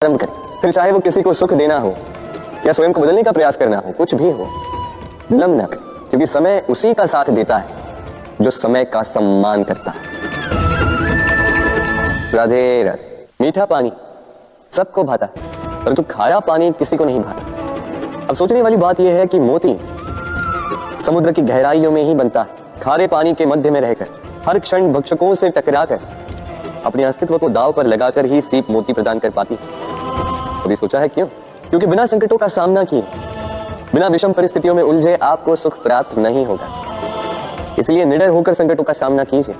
प्रारंभ करें, फिर चाहे वो किसी को सुख देना हो या स्वयं को बदलने का प्रयास करना हो, कुछ भी हो, विलंब न करें, क्योंकि समय उसी का साथ देता है जो समय का सम्मान करता है। राधे राधे। मीठा पानी सबको भाता है, परंतु खारा पानी किसी को नहीं भाता। अब सोचने वाली बात यह है कि मोती समुद्र की गहराइयों में ही बनता है, खारे पानी के मध्य में रहकर, हर क्षण भक्षकों से टकराकर, अपने अस्तित्व को दांव पर लगाकर ही सीप मोती प्रदान कर पाती है। कभी सोचा है क्यों? क्योंकि बिना संकटों का सामना किए, बिना विषम परिस्थितियों में उलझे आपको सुख प्राप्त नहीं होगा। इसलिए निडर होकर संकटों का सामना कीजिए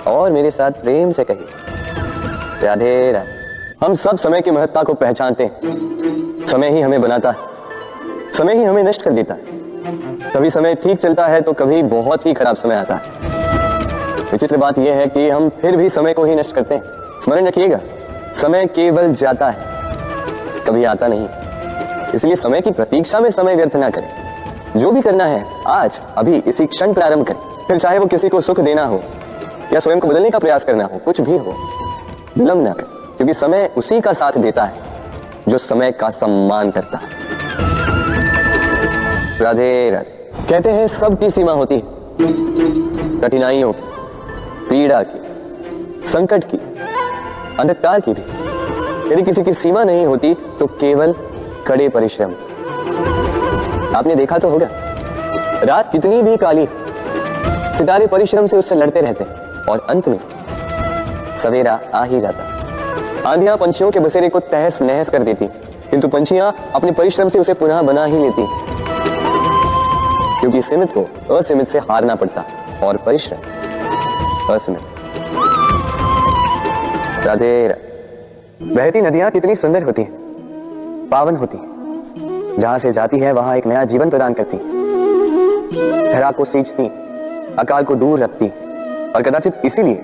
और मेरे साथ प्रेम से कहिए, राधे राधे। हम सब समय की महत्ता को पहचानते हैं। समय ही हमें बनाता है, समय ही हमें नष्ट कर देता है। कभी समय ठीक चलता है तो कभी बहुत ही खराब समय आता है। विचित्र बात यह है कि हम फिर भी समय को ही नष्ट करते हैं। स्मरण रखिएगा, समय केवल जाता है, कभी आता नहीं। इसलिए समय की प्रतीक्षा में समय व्यर्थ ना करें। जो भी करना है आज अभी इसी क्षण प्रारंभ करें, फिर चाहे वो किसी को सुख देना हो या स्वयं को बदलने का प्रयास करना हो, कुछ भी हो, विलंब ना करें, क्योंकि समय उसी का साथ देता है जो समय का सम्मान करता है। राधे राधे। कहते हैं सबकी सीमा होती है, कठिनाइयों की, पीड़ा की, संकट की, अंधकार की भी। यदि किसी की सीमा नहीं होती तो केवल कड़े परिश्रम। आपने देखा तो होगा, रात कितनी भी काली, सितारे परिश्रम से उससे लड़ते रहते और अंत में सवेरा आ ही जाता। आंधियां पंछियों के बसेरे को तहस नहस कर देती, किंतु पंछियां अपने परिश्रम से उसे पुनः बना ही लेती, क्योंकि सीमित को असीमित से हारना पड़ता और परिश्रम असीमित। राधे राधे। बहती नदियां कितनी सुंदर होती हैं, पावन होती हैं। जहां से जाती है वहां एक नया जीवन प्रदान करती, धरा को सींचती, अकाल को दूर रखती, और कदाचित इसीलिए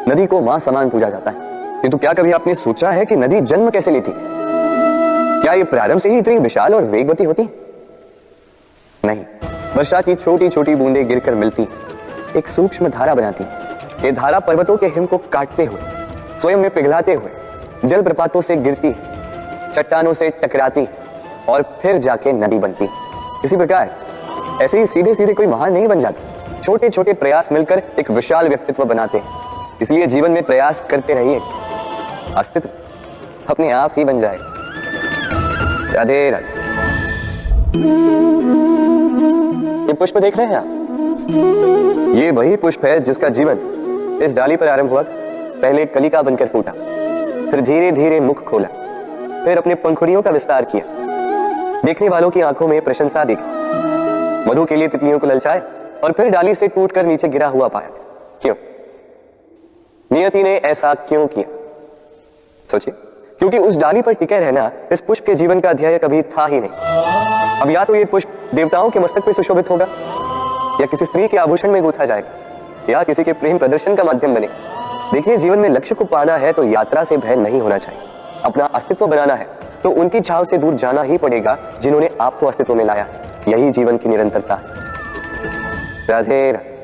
नदी को मां समान पूजा जाता है। किंतु क्या कभी आपने सोचा है कि नदी जन्म कैसे लेती? क्या ये प्रारंभ से ही इतनी विशाल और वेगवती होती? नहीं, वर्षा की छोटी छोटी बूंदें गिरकर मिलती एक सूक्ष्म धारा बनाती। ये धारा पर्वतों के हिम को काटते हुए, स्वयं में पिघलाते हुए, जल प्रपातों से गिरती, चट्टानों से टकराती और फिर जाके नदी बनती। इसी प्रकार ऐसे ही सीधे सीधे कोई महान नहीं बन जाता, छोटे छोटे प्रयास मिलकर एक विशाल व्यक्तित्व बनाते हैं। इसलिए जीवन में प्रयास करते रहिए, अस्तित्व अपने आप ही बन जाएगा। राधे राधे। ये पुष्प देख रहे हैं आप? ये वही पुष्प है जिसका जीवन इस डाली पर आरंभ हुआ। पहले कलिका बनकर फूटा, फिर धीरे धीरे मुख खोला, फिर अपने पंखुड़ियों का विस्तार किया, देखने वालों की आंखों में प्रशंसा देखी, मधु के लिए तितलियों को ललचाए और फिर डाली से टूटकर नीचे गिरा हुआ पाया। क्यों? नियति ने ऐसा क्यों किया? सोचिए। क्योंकि उस डाली पर टिके रहना इस पुष्प के जीवन का अध्याय कभी था ही नहीं। अब या तो ये पुष्प देवताओं के मस्तक पर सुशोभित होगा, या किसी स्त्री के आभूषण में गूंथा जाएगा, या किसी के प्रेम प्रदर्शन का माध्यम बने। देखिए, जीवन में लक्ष्य को पाना है तो यात्रा से भय नहीं होना चाहिए। अपना अस्तित्व बनाना है तो उनकी छाव से दूर जाना ही पड़ेगा जिन्होंने आपको अस्तित्व में लाया। यही जीवन की निरंतरता है। राधे राधे।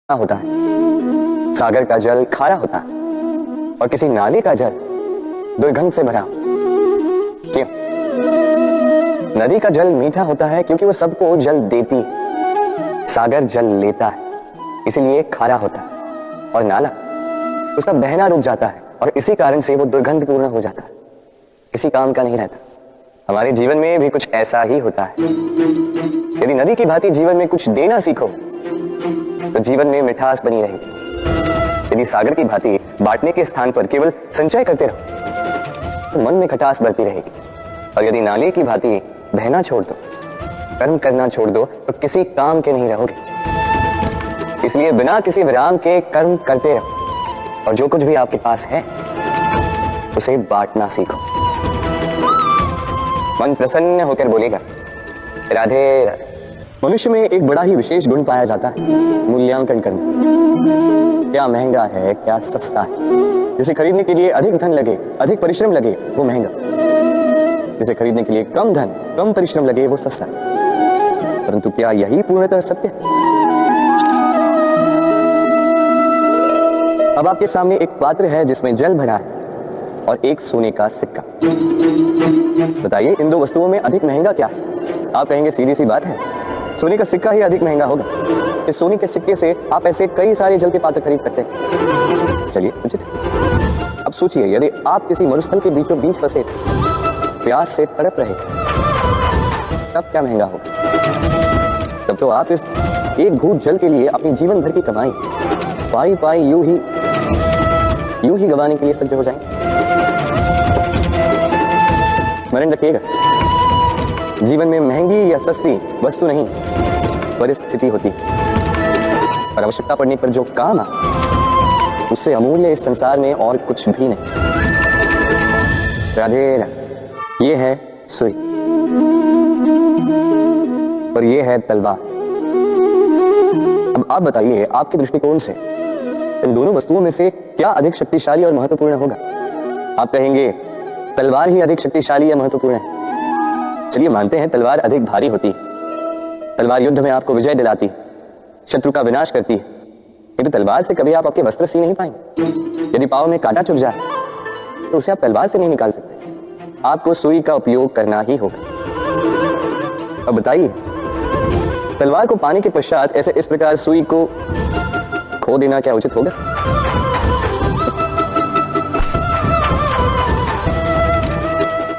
होता है सागर का जल खारा होता है और किसी नाले का जल दुर्गंध से भरा। क्यों? नदी का जल मीठा होता है क्योंकि वो सबको जल देती है। सागर जल लेता है इसीलिए खारा होता है, और नाला उसका बहना रुक जाता है और इसी कारण से वो दुर्गंध पूर्ण हो जाता है, किसी काम का नहीं रहता। हमारे जीवन में भी कुछ ऐसा ही होता है। यदि नदी की भांति जीवन में कुछ देना सीखो तो जीवन में मिठास बनी रहेगी। यदि सागर की भांति बांटने के स्थान पर केवल संचय करते रहो तो मन में खटास बढ़ती रहेगी। और यदि नाले की भांति बहना छोड़ दो, कर्म करना छोड़ दो तो किसी काम के नहीं रहोगे। इसलिए बिना किसी विराम के कर्म करते रहो और जो कुछ भी आपके पास है उसे बांटना सीखो। मन प्रसन्न होकर बोलेगा, राधे राधे। मनुष्य में एक बड़ा ही विशेष गुण पाया जाता है, मूल्यांकन करना। क्या महंगा है, क्या सस्ता है। जिसे खरीदने के लिए अधिक धन लगे, अधिक परिश्रम लगे, वो महंगा। जिसे खरीदने के लिए कम धन, कम परिश्रम लगे, वो सस्ता। परंतु क्या यही पूर्णतः सत्य है? अब आपके सामने एक पात्र है जिसमें जल भरा है और एक सोने का सिक्का। बताइए इन दो वस्तुओं में अधिक महंगा क्या है? आप कहेंगे सीधी सी बात है, सोने का सिक्का ही अधिक महंगा होगा। इस सोने के सिक्के से आप ऐसे कई सारे जल के पात्र खरीद सकते हैं। चलिए उचित। अब सोचिए, यदि आप किसी मरुस्थल के बीचों बीच फंसे, प्यास से तड़प रहे, तब क्या महंगा होगा? तब तो आप इस एक घूंट जल के लिए अपनी जीवन भर की कमाई पाई पाई यूं ही गंवाने के लिए सज्ज हो जाएंगे। स्मरण रखिएगा, जीवन में महंगी या सस्ती वस्तु नहीं, परिस्थिति होती है। और आवश्यकता पड़ने पर जो काम आ, उससे अमूल्य इस संसार में और कुछ भी नहीं। राधे राधे। ये है सुई और ये है तलवार। अब आप बताइए, आपके दृष्टिकोण से इन दोनों वस्तुओं में से क्या अधिक शक्तिशाली और महत्वपूर्ण होगा? आप कहेंगे तलवार ही अधिक शक्तिशाली या महत्वपूर्ण है। चलिए मानते हैं तलवार अधिक भारी होती है। तलवार युद्ध में आपको विजय दिलाती, शत्रु का विनाश करती है, किंतु तलवार से कभी आप आपके वस्त्र सी नहीं पाएंगे। यदि पांव में कांटा चुभ जाए तो उसे आप तलवार से नहीं निकाल सकते, आपको सुई का उपयोग करना ही होगा। अब बताइए, तलवार को पाने के पश्चात ऐसे इस प्रकार सुई को खो देना क्या उचित होगा?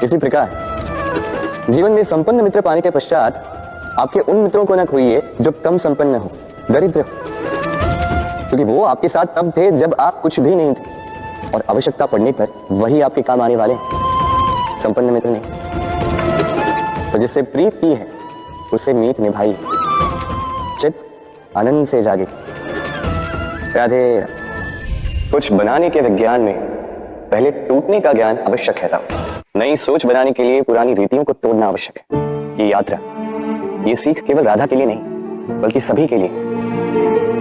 इसी प्रकार जीवन में संपन्न मित्र पाने के पश्चात आपके उन मित्रों को न खोइए जो कम संपन्न हो, दरिद्र हो, क्योंकि वो आपके साथ तब थे जब आप कुछ भी नहीं थे, और आवश्यकता पड़ने पर वही आपके काम आने वाले हैं, संपन्न मित्र नहीं। तो जिससे प्रीत की है उससे मीत निभाई, चित आनंद से जागे। राधे। कुछ बनाने के विज्ञान में पहले टूटने का ज्ञान आवश्यक है। नई सोच बनाने के लिए पुरानी रीतियों को तोड़ना आवश्यक है। ये यात्रा, ये सीख केवल राधा के लिए नहीं बल्कि सभी के लिए।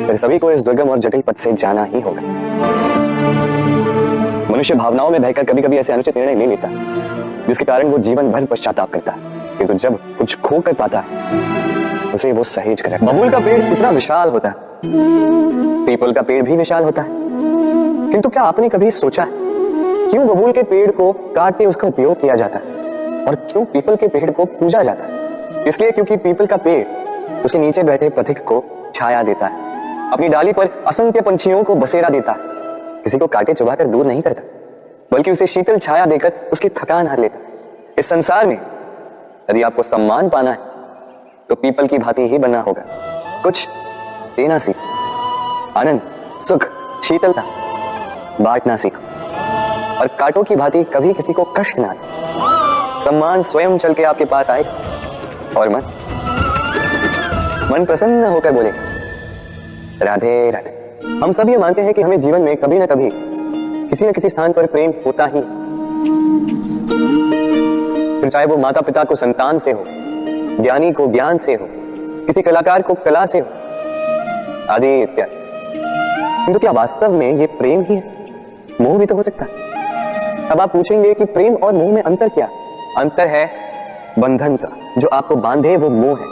फिर सभी को इस दुर्गम और जटिल पथ से जाना ही होगा। मनुष्य भावनाओं में बहकर कभी कभी ऐसे अनुचित निर्णय ले लेता है जिसके कारण वो जीवन भर पश्चाताप करता है, किंतु जब कुछ खो कर पाता है उसे वो सहेज कर। बबूल का पेड़ कितना विशाल होता है, पीपल का पेड़ भी विशाल होता है, किंतु क्या आपने कभी सोचा है क्यों बबूल के पेड़ को काट के उसका उपयोग किया जाता है और क्यों पीपल के पेड़ को पूजा जाता है? इसलिए क्योंकि पीपल का पेड़ उसके नीचे बैठे पथिक को छाया देता है, अपनी डाली पर असंख्य पंछियों को बसेरा देता है, किसी को काटे चुबाकर दूर नहीं करता बल्कि उसे शीतल छाया देकर उसकी थकान हर लेता। इस संसार में यदि आपको सम्मान पाना है तो पीपल की भांति ही बनना होगा। कुछ देना सीखो, आनंद, सुख, शीतलता बांटना सीखो, और कांटों की भांति कभी किसी को कष्ट ना दे। सम्मान स्वयं चल के आपके पास आए और मन प्रसन्न होकर बोले राधे राधे। हम सब ये मानते हैं कि हमें जीवन में कभी ना कभी किसी न किसी स्थान पर प्रेम होता ही, फिर चाहे वो माता पिता को संतान से हो, ज्ञानी को ज्ञान से हो, किसी कलाकार को कला से हो, आदि इत्यादि। किंतु क्या वास्तव में ये प्रेम ही है? मोह भी तो हो सकता है। अब आप पूछेंगे कि प्रेम और मोह में अंतर क्या? अंतर है बंधन का, जो आपको बांधे वो मोह है,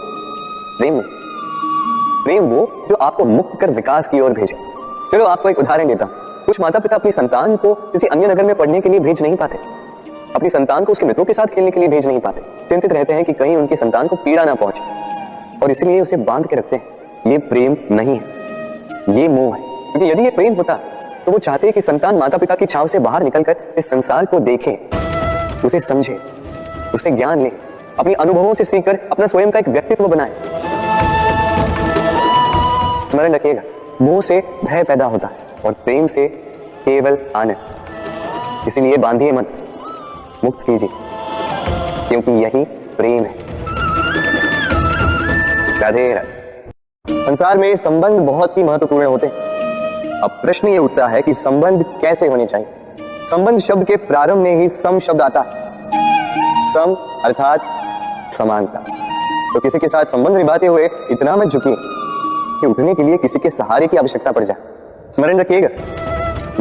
प्रेम नहीं। प्रेम वो जो आपको मुक्त कर विकास की ओर भेजे। चलो आपको एक उदाहरण देता हूं। कुछ माता पिता अपनी संतान को किसी अन्य नगर में पढ़ने के लिए भेज नहीं पाते, अपनी संतान को उसके मित्रों के साथ खेलने के लिए भेज नहीं पाते, चिंतित रहते हैं कि कहीं उनकी संतान को पीड़ा ना पहुंचे, और इसलिए उसे बांध के रखते हैं। ये प्रेम नहीं है, ये मोह है। क्योंकि यदि ये प्रेम होता तो वो चाहते हैं कि संतान माता पिता की छाव से बाहर निकलकर इस संसार को देखे, उसे समझे, उससे ज्ञान ले, अपने अनुभवों से सीखकर अपना स्वयं का एक व्यक्तित्व बनाए। स्मरण रखिएगा, मोह से भय पैदा होता है और प्रेम से केवल आनंद। इसीलिए बांधिए मत, मुक्त कीजिए, क्योंकि यही प्रेम है। राधे राधे। संसार में संबंध बहुत ही महत्वपूर्ण होते हैं। अब प्रश्न ये उठता है कि संबंध कैसे होने चाहिए। संबंध शब्द के प्रारंभ में ही सम शब्द आता है। सम अर्थात समानता। तो किसी के साथ संबंध निभाते हुए इतना मत झुकिए कि उठने के लिए किसी के सहारे की आवश्यकता पड़ जाए। स्मरण रखिएगा,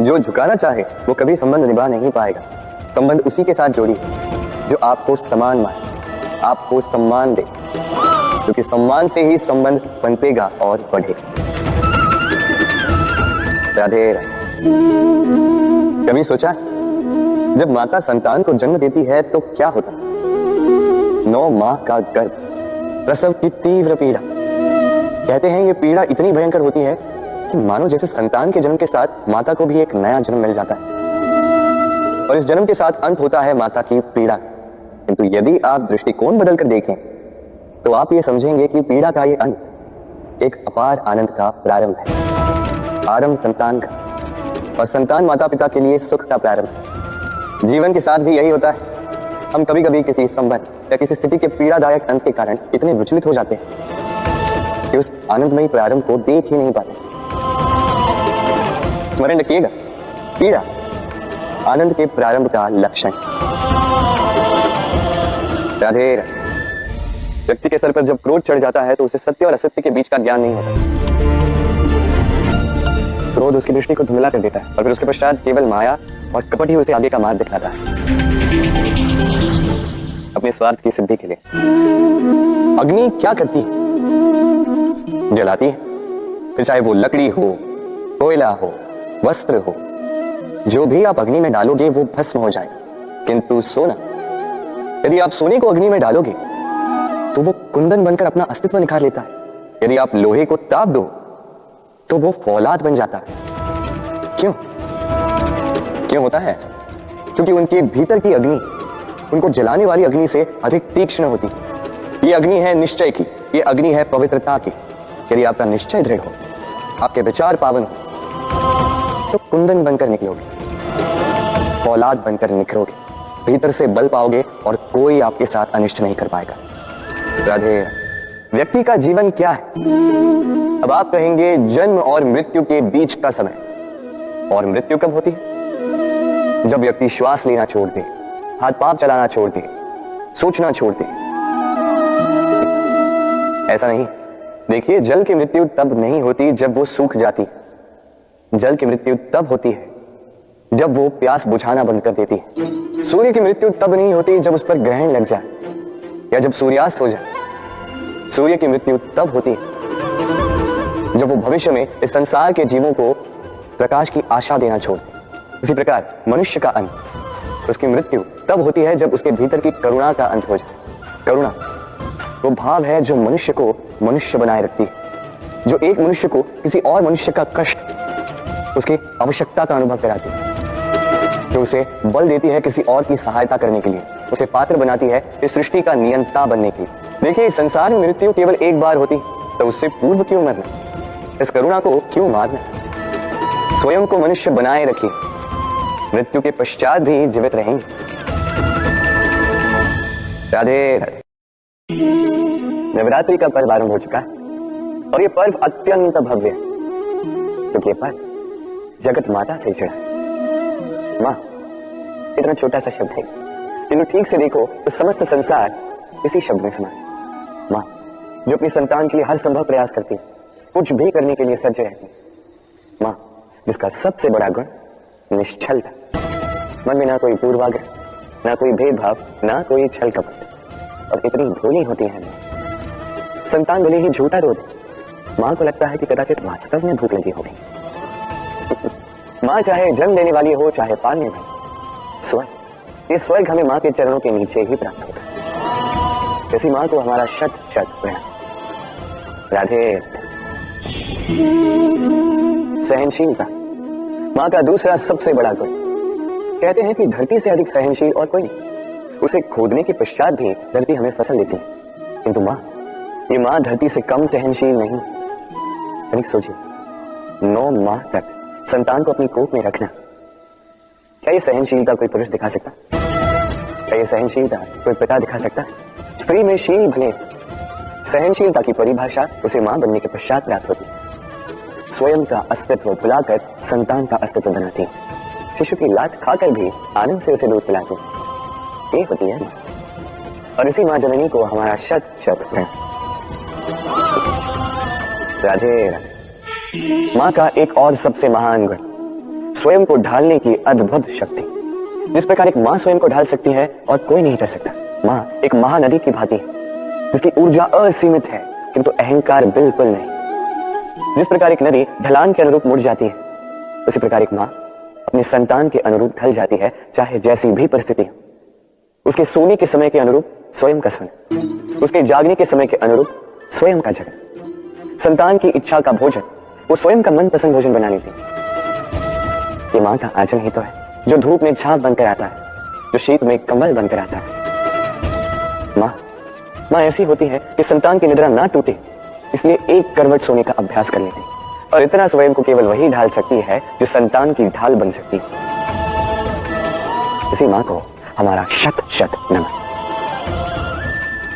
जो झुकाना चाहे वो कभी संबंध निभा नहीं पाएगा। संबंध उसी के साथ जोड़िए जो आपको समान माने, आपको सम्मान दे, क्योंकि सम्मान से ही संबंध पनपेगा और बढ़ेगा। राधे राधे। कभी सोचा जब माता संतान को जन्म देती है तो क्या होता? 9 माह का गर्भ, प्रसव की तीव्र पीड़ा। कहते हैं ये पीड़ा इतनी भयंकर होती है कि मानो जैसे संतान के जन्म के साथ माता को भी एक नया जन्म मिल जाता है और इस जन्म के साथ अंत होता है माता की पीड़ा। किंतु यदि आप दृष्टिकोण बदलकर देखें तो आप ये समझेंगे कि पीड़ा का ये अंत एक अपार आनंद का प्रारंभ है। आरंभ संतान का और संतान माता पिता के लिए सुख का प्रारंभ है। जीवन के साथ भी यही होता है। हम कभी कभी किसी संबंध या किसी स्थिति के पीड़ादायक अंत के कारण इतने विचलित हो जाते हैं कि उस आनंदमयी प्रारंभ को देख ही नहीं पाते। स्मरण रखिएगा, पीड़ा आनंद के प्रारंभ का लक्षण। राधे राधे। व्यक्ति के सर पर जब क्रोध चढ़ जाता है तो उसे सत्य और असत्य के बीच का ज्ञान नहीं होता। क्रोध उसकी दृष्टि को धुंधला कर देता है और फिर उसके पश्चात केवल माया और कपट ही उसे आगे का मार्ग दिखाता है अपने स्वार्थ की सिद्धि के लिए। अग्नि क्या करती है? जलाती है। फिर चाहे वो लकड़ी हो, कोयला हो, वस्त्र हो, जो भी आप अग्नि में डालोगे वो भस्म हो जाए। किंतु सोना, यदि आप सोने को अग्नि में डालोगे तो वो कुंदन बनकर अपना अस्तित्व निखार लेता है। यदि आप लोहे को ताप दो तो वो फौलाद बन जाता है। क्यों होता है ऐसा? क्योंकि उनके भीतर की अग्नि उनको जलाने वाली अग्नि से अधिक तीक्ष्ण होती है। ये अग्नि है निश्चय की, ये अग्नि है पवित्रता की। यदि आपका निश्चय दृढ़ हो, आपके विचार पावन हो, तो कुंदन बनकर निकलोगे, फौलाद बनकर निखरोगे, भीतर से बल पाओगे और कोई आपके साथ अनिष्ट नहीं कर पाएगा। राधे। व्यक्ति का जीवन क्या है? अब आप कहेंगे जन्म और मृत्यु के बीच का समय। और मृत्यु कब होती है? जब व्यक्ति श्वास लेना छोड़ दे, हाथ पांव चलाना छोड़ दे, सोचना छोड़ दे। ऐसा नहीं। देखिए, जल की मृत्यु तब नहीं होती जब वो सूख जाती। जल की मृत्यु तब होती है जब वो प्यास बुझाना बंद कर देती है। सूर्य की मृत्यु तब नहीं होती जब उस पर ग्रहण लग जाए या जब सूर्यास्त हो जाए। सूर्य की मृत्यु तब होती है जब वो भविष्य में इस संसार के जीवों को प्रकाश की आशा देना छोड़ दे। उसी प्रकार मनुष्य का अंत, उसकी मृत्यु तब होती है जब उसके भीतर की करुणा का अंत हो जाए। करुणा वो भाव है जो मनुष्य को मनुष्य बनाए रखती है, जो एक मनुष्य को किसी और मनुष्य का कष्ट, उसकी आवश्यकता का अनुभव कराती है, जो उसे बल देती है किसी और की सहायता करने के लिए, उसे पात्र बनाती है इस सृष्टि का नियंता बनने की। देखिए, संसार में मृत्यु केवल एक बार होती तो उससे पूर्व क्यों मरना? इस करुणा को क्यों मारना? स्वयं को मनुष्य बनाए रखिए, मृत्यु के पश्चात भी जीवित रहेंगे। राधे राधे। नवरात्रि का पर्व आरंभ हो चुका है और ये पर्व अत्यंत भव्य है क्योंकि ये पर्व जगत माता से जुड़ा है। माँ इतना छोटा सा शब्द है, लेकिन ठीक से देखो तो समस्त संसार इसी शब्द में समा है। माँ जो अपनी संतान के लिए हर संभव प्रयास करती है, कुछ भी करने के लिए सज्ज रहती है। माँ जिसका सबसे बड़ा गुण निश्चलता, मन में ना कोई पूर्वाग्रह, ना कोई भेदभाव, ना कोई छल कपट, और इतनी भोली होती है। संतान भले ही झूठा रो दे, माँ को लगता है कि कदाचित वास्तव में भूख लगी होगी। माँ चाहे जन्म देने वाली हो चाहे पालने वाली, स्वर्ग, ये स्वर्ग हमें माँ के चरणों के नीचे ही प्राप्त होता है। ऐसी माँ को हमारा शत शत प्रणाम। राधे। सहनशीलता माँ का दूसरा सबसे बड़ा गुण। कहते हैं कि धरती से अधिक सहनशील और कोई नहीं। उसे खोदने के पश्चात भी धरती हमें फसल देती है, किंतु माँ, ये माँ धरती से कम सहनशील नहीं। तनिक सोचिए, 9 माह तक संतान को अपनी कोख में रखना, क्या ये सहनशीलता कोई पुरुष दिखा सकता? क्या ये सहनशीलता कोई पिता दिखा सकता? स्त्री में शील भले, सहनशीलता की परिभाषा उसे मां बनने के पश्चात प्राप्त होती है। स्वयं का अस्तित्व भुलाकर संतान का अस्तित्व बनाती है। शिशु की लात खाकर भी आनंद से उसे दूध पिलाती है। ये होती है मां, और इसी मां जननी को हमारा शत शत प्रणाम। राधे राधे। मां का एक और सबसे महान गुण, स्वयं को ढालने की अद्भुत शक्ति। जिस प्रकार एक मां स्वयं को ढाल सकती है और कोई नहीं कर सकता। मां एक महानदी की भांति है जिसकी ऊर्जा असीमित है किंतु अहंकार बिल्कुल नहीं। जिस प्रकार एक नदी ढलान के अनुरूप मुड़ जाती है, उसी प्रकार एक मां अपने संतान के अनुरूप ढल जाती है, चाहे जैसी भी परिस्थिति हो। उसके सोने के समय के अनुरूप स्वयं का सोना, उसके जागने के समय के अनुरूप स्वयं का जगना। संतान की इच्छा का भोजन वो स्वयं का मनपसंद भोजन बना लेती। ये मां का आंचल ही तो है जो धूप में छाप बनकर आता है, जो शीत में कंबल बनकर आता है। मां ऐसी होती है कि संतान की निद्रा ना टूटे, इसलिए एक करवट सोने का अभ्यास कर लेती, और इतना स्वयं को केवल वही ढाल सकती है जो संतान की ढाल बन सकती है। इसी मां को हमारा शत शत नमन।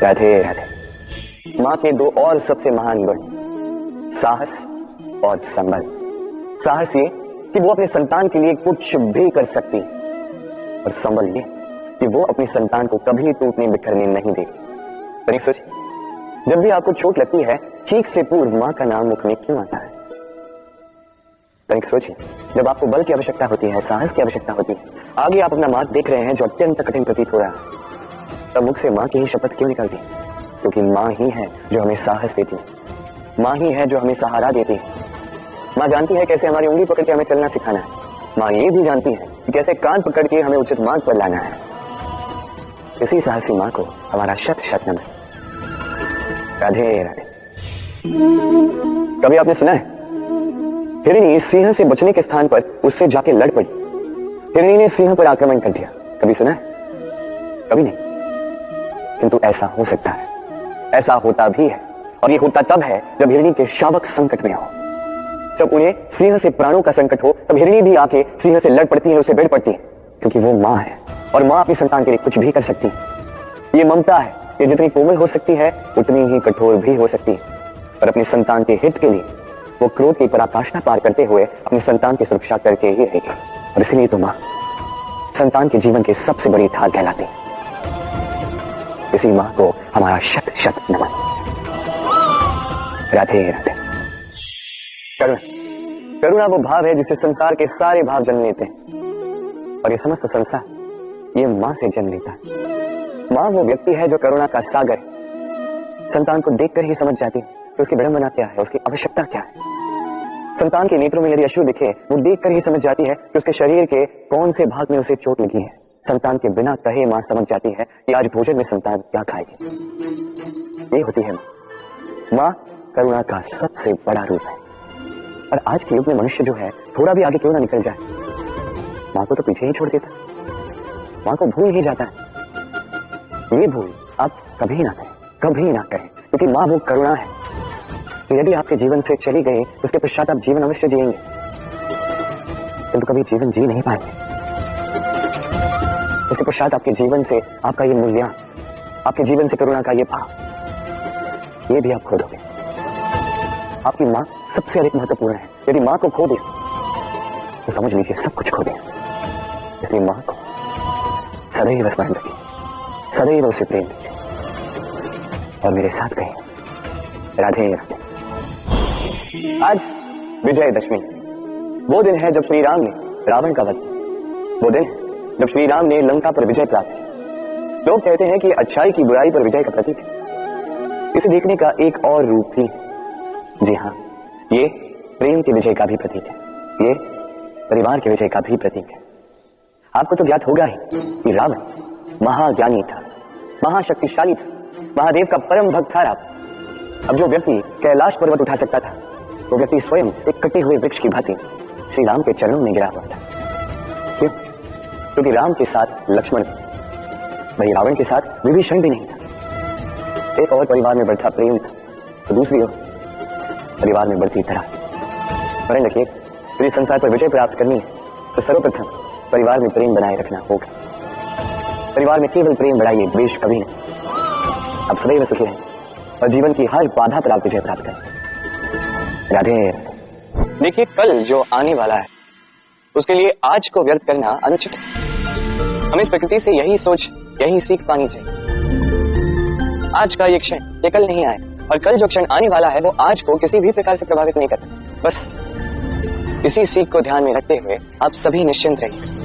राधे राधे। मां के दो और सबसे महान गुण, साहस और संबल। साहस ये कि वो अपने संतान के लिए कुछ भी कर सकती, और संबल ये कि वो अपनी संतान को कभी टूटने बिखरने नहीं देगी। तनिक सोचिए, जब भी आपको चोट लगती है, चीख से पूर्व मां का नाम मुख में क्यों आता है? तनिक सोचिए, जब आपको बल की आवश्यकता होती है, साहस की आवश्यकता होती है, आगे आप अपना मार्ग देख रहे हैं जो अत्यंत कठिन प्रतीत हो रहा है, तब मुख से मां की ही शपथ क्यों निकलती है? क्योंकि मां ही है जो हमें साहस देती है, मां ही है जो हमें सहारा देती है। मां जानती है कैसे हमारी उंगली पकड़ के हमें चलना सिखाना है। मां ये भी जानती है कि कैसे कान पकड़ के हमें उचित मार्ग पर लाना है। इसी साहसी मां को हमारा शत शत नमन। राधे राधे। कभी आपने सुना है हिरणी सिंह से बचने के स्थान पर उससे जाके लड़ पड़ी, हिरणी ने सिंह पर आक्रमण कर दिया? कभी सुना है? कभी नहीं। किंतु ऐसा हो सकता है, ऐसा होता भी है, और ये होता तब है जब हिरणी के शावक संकट में हो, जब उन्हें सिंह से प्राणों का संकट हो, तब हिरणी भी आके सिंह से लड़ पड़ती है, उसे भिड़ पड़ती है, क्योंकि वो मां है, और मां अपनी संतान के लिए कुछ भी कर सकती है। ये ममता है, ये जितनी कोमल हो सकती है उतनी ही कठोर भी हो सकती है, पर अपनी संतान के हित के लिए वो क्रोध की पराकाष्ठा पार करते हुए अपनी संतान की सुरक्षा करके ही रहेगी। और इसलिए तो मां संतान के जीवन की सबसे बड़ी ढाल कहलाती है। इसी मां को हमारा शत शत नमन। राधे राधे। करुणा वो भाव है जिससे संसार के सारे भाव जन्म लेते हैं, और ये समस्त संसार ये मां से जन्म लेता है। मां वो व्यक्ति है जो करुणा का सागर है। संतान को देखकर ही समझ जाती है कि उसकी विडंबना क्या है, उसकी आवश्यकता क्या है। संतान के नेत्रों में यदि अश्रु दिखे, वो देखकर ही समझ जाती है कि उसके शरीर के कौन से भाग में उसे चोट लगी है। संतान के बिना कहे मां समझ जाती है कि आज भोजन में संतान क्या खाएगी। ये होती है मां करुणा का सबसे बड़ा रूप है। और आज के युग में मनुष्य जो है थोड़ा भी आगे क्यों ना निकल जाए, मां को तो पीछे ही छोड़ देता, मां को भूल ही जाता है। ये भूल आप कभी ना करें, कभी ना करें, क्योंकि मां वो करुणा है। तो यदि आपके जीवन से चली गई, उसके पश्चात आप जीवन अवश्य जिएंगे, किंतु कभी जीवन जी नहीं पाएंगे। उसके पश्चात आपके जीवन से आपका ये मूल्यांकन, आपके जीवन से करुणा का ये भाव, ये भी आप खो दोगे। आपकी मां सबसे अधिक महत्वपूर्ण है। यदि मां को खो दिया तो समझ लीजिए सब कुछ खो दिया। इसलिए मां को सदैव स्मरण रखिए, सदैव उसे प्रेम कीजिए, और मेरे साथ कहिए राधे राधे। आज विजयदशमी, वो दिन है जब श्री राम ने रावण का वध किया। वो दिन है जब श्री राम ने लंका पर विजय प्राप्त की। लोग कहते हैं कि अच्छाई की बुराई पर विजय का प्रतीक है। इसे देखने का एक और रूप भी है। जी हाँ, ये प्रेम के विजय का भी प्रतीक है, ये परिवार के विजय का भी प्रतीक है। आपको तो ज्ञात होगा ही कि रावण महाज्ञानी था, महाशक्तिशाली था, महादेव का परम भक्त था रावण। अब जो व्यक्ति कैलाश पर्वत उठा सकता था, वो व्यक्ति स्वयं एक कटे हुए वृक्ष की भांति श्री राम के चरणों में गिरा हुआ था। क्यों? क्योंकि राम के साथ लक्ष्मण थे, वही रावण के साथ विभीषण भी नहीं था। एक और परिवार में बढ़ता प्रेम था, तो दूसरी ओर परिवार में बढ़ती तरह। स्मरण रखिए, यदि संसार पर विजय प्राप्त करनी है तो सर्वप्रथम परिवार में प्रेम बनाए रखना होगा। परिवार में केवल प्रेम बढ़ाइए, द्वेष कभी नहीं। अब सदैव सुखी रहें और जीवन की हर बाधा पर आप विजय प्राप्त करें। राधे राधे। देखिए, कल जो आने वाला है उसके लिए आज को व्यर्थ करना अनुचित है। हमें इस प्रकृति से यही सोच, यही सीख पानी चाहिए। आज का ये क्षण ये कल नहीं आए, और कल जो क्षण आने वाला है वो आज को किसी भी प्रकार से प्रभावित नहीं करता। बस इसी सीख को ध्यान में रखते हुए आप सभी निश्चिंत रहिए।